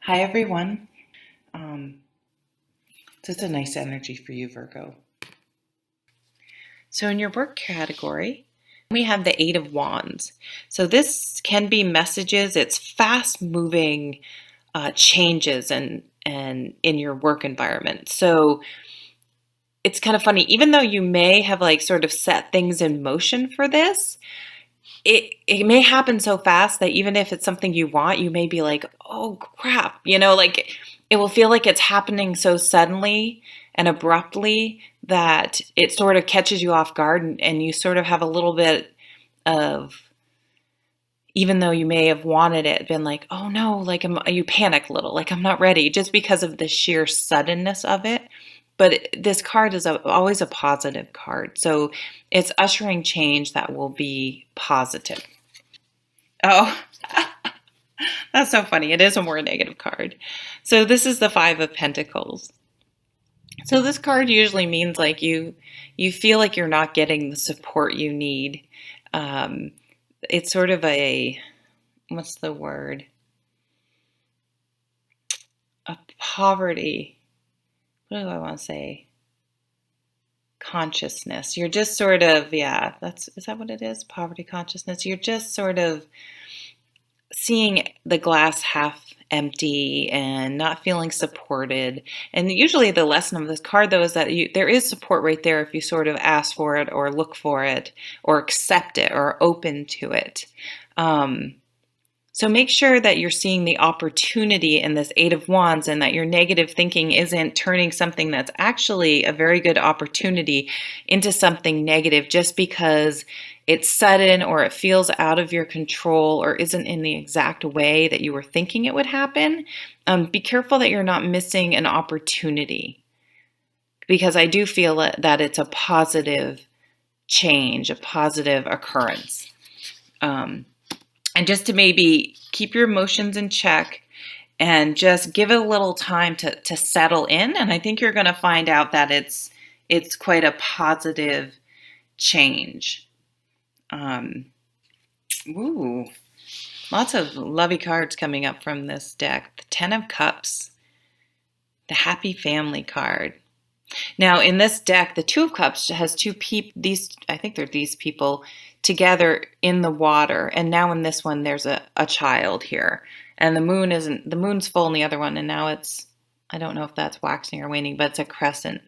Hi, everyone. Um, this is a nice energy for you, Virgo. So, in your work category, we have the Eight of Wands. So, this can be messages, it's fast moving changes and in your work environment. So, it's kind of funny, even though you may have like sort of set things in motion for this, it may happen so fast that even if it's something you want, you may be like, oh crap, like it will feel like it's happening so suddenly and abruptly that it sort of catches you off guard and you sort of have a little bit of, even though you may have wanted it, been like, oh no, like you panic a little, like I'm not ready just because of the sheer suddenness of it. But this card is always a positive card. So it's ushering change that will be positive. Oh, that's so funny. It is a more negative card. So this is the Five of Pentacles. So this card usually means like you feel like you're not getting the support you need. Um, it's sort of a, what's the word? A poverty. What do I want to say? Consciousness. You're just sort of, yeah, is that what it is? Poverty consciousness. You're just sort of seeing the glass half empty and not feeling supported. And usually the lesson of this card though is that there is support right there if you sort of ask for it or look for it or accept it or open to it. So make sure that you're seeing the opportunity in this Eight of Wands and that your negative thinking isn't turning something that's actually a very good opportunity into something negative just because it's sudden or it feels out of your control or isn't in the exact way that you were thinking it would happen. Be careful that you're not missing an opportunity, because I do feel that it's a positive change, a positive occurrence. And just to maybe keep your emotions in check and just give it a little time to settle in. And I think you're going to find out that it's quite a positive change. Ooh, lots of lovey cards coming up from this deck. The Ten of Cups, the Happy Family card. Now, in this deck, the Two of Cups has two people, I think they're these people together in the water. And now in this one, there's a child here. And the moon's full in the other one. And now I don't know if that's waxing or waning, but it's a crescent.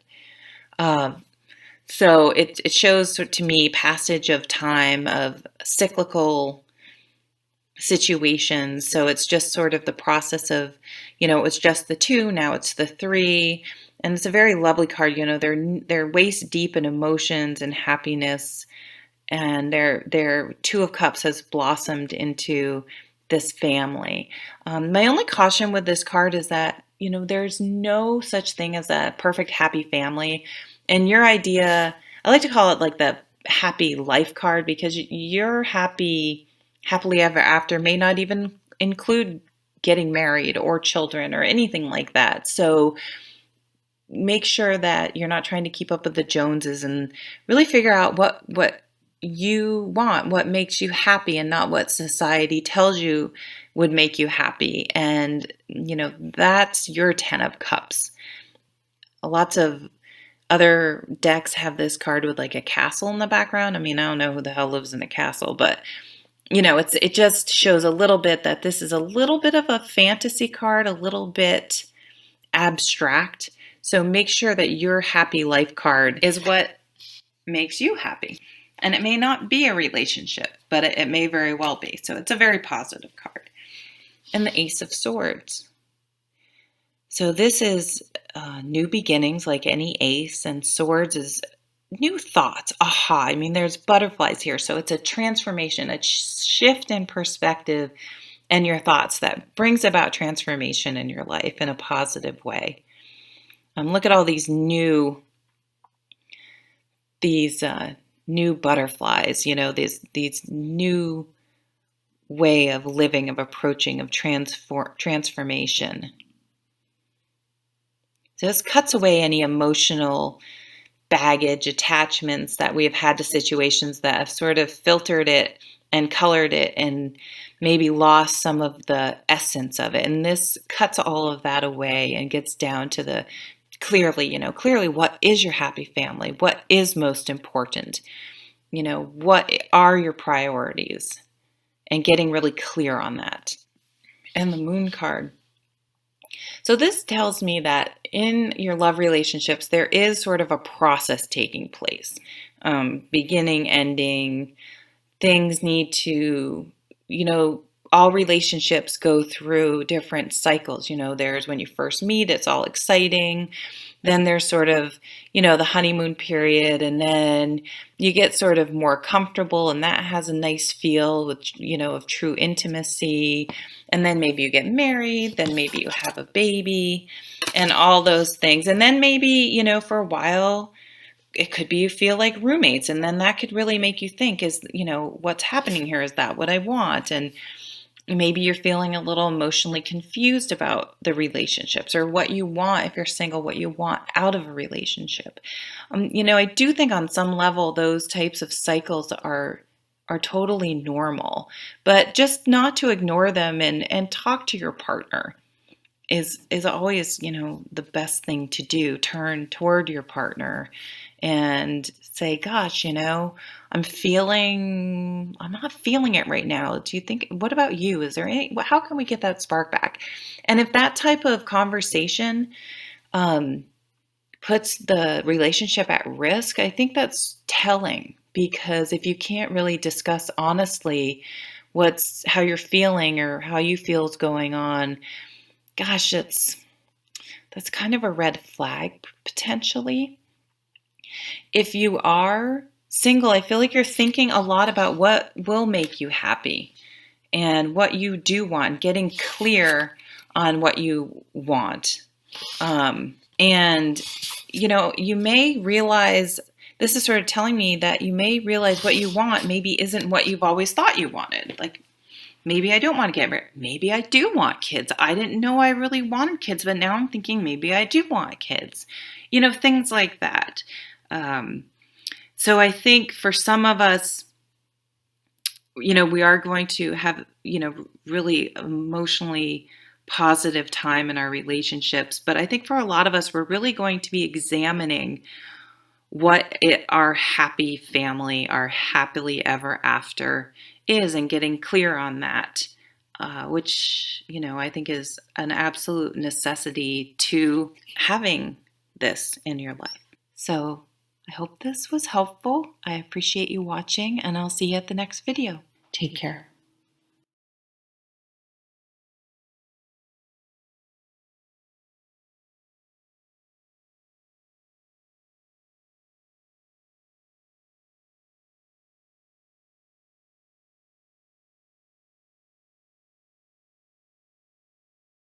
So it shows to me passage of time, of cyclical situations. So it's just sort of the process of, it was just the two, now it's the three. And it's a very lovely card. They're waist deep in emotions and happiness. And their Two of Cups has blossomed into this family. My only caution with this card is that, there's no such thing as a perfect happy family. And your idea, I like to call it like the happy life card, because your happily ever after may not even include getting married or children or anything like that. So make sure that you're not trying to keep up with the Joneses and really figure out what you want, what makes you happy, and not what society tells you would make you happy. And, that's your Ten of Cups. Lots of other decks have this card with like a castle in the background. I mean, I don't know who the hell lives in a castle, but it just shows a little bit that this is a little bit of a fantasy card, a little bit abstract. So make sure that your happy life card is what makes you happy. And it may not be a relationship, but it may very well be. So it's a very positive card. And the Ace of Swords. So this is new beginnings, like any ace, and swords is new thoughts. Aha. I mean, there's butterflies here. So it's a transformation, a shift in perspective and your thoughts that brings about transformation in your life in a positive way. Look at all these new butterflies, these new way of living, of approaching, of transformation. So this cuts away any emotional baggage, attachments that we have had to situations that have sort of filtered it and colored it and maybe lost some of the essence of it. And this cuts all of that away and gets down to the clearly what is your happy family? What is most important? What are your priorities? And getting really clear on that. And the moon card. So this tells me that in your love relationships, there is sort of a process taking place. Beginning, ending, things need to, all relationships go through different cycles. There's when you first meet, it's all exciting. Then there's sort of, the honeymoon period, and then you get sort of more comfortable, and that has a nice feel with, of true intimacy. And then maybe you get married, then maybe you have a baby, and all those things. And then maybe, for a while, it could be you feel like roommates, and then that could really make you think, what's happening here? Is that what I want? And maybe you're feeling a little emotionally confused about the relationships, or what you want, if you're single, what you want out of a relationship. I do think on some level those types of cycles are totally normal, but just not to ignore them and talk to your partner is always, the best thing to do. Turn toward your partner and say, gosh, I'm not feeling it right now. Do you think, what about you? Is there how can we get that spark back? And if that type of conversation puts the relationship at risk, I think that's telling, because if you can't really discuss honestly how you're feeling or how you feel is going on, gosh, that's kind of a red flag potentially. If you are single, I feel like you're thinking a lot about what will make you happy and what you do want, getting clear on what you want. And, you may realize, this is sort of telling me that you may realize what you want maybe isn't what you've always thought you wanted. Like, maybe I don't want to get married. Maybe I do want kids. I didn't know I really wanted kids, but now I'm thinking maybe I do want kids. Things like that. So I think for some of us, we are going to have, really emotionally positive time in our relationships. But I think for a lot of us, we're really going to be examining our happy family, our happily ever after is, and getting clear on that, which, I think is an absolute necessity to having this in your life. So I hope this was helpful. I appreciate you watching, and I'll see you at the next video. Take care.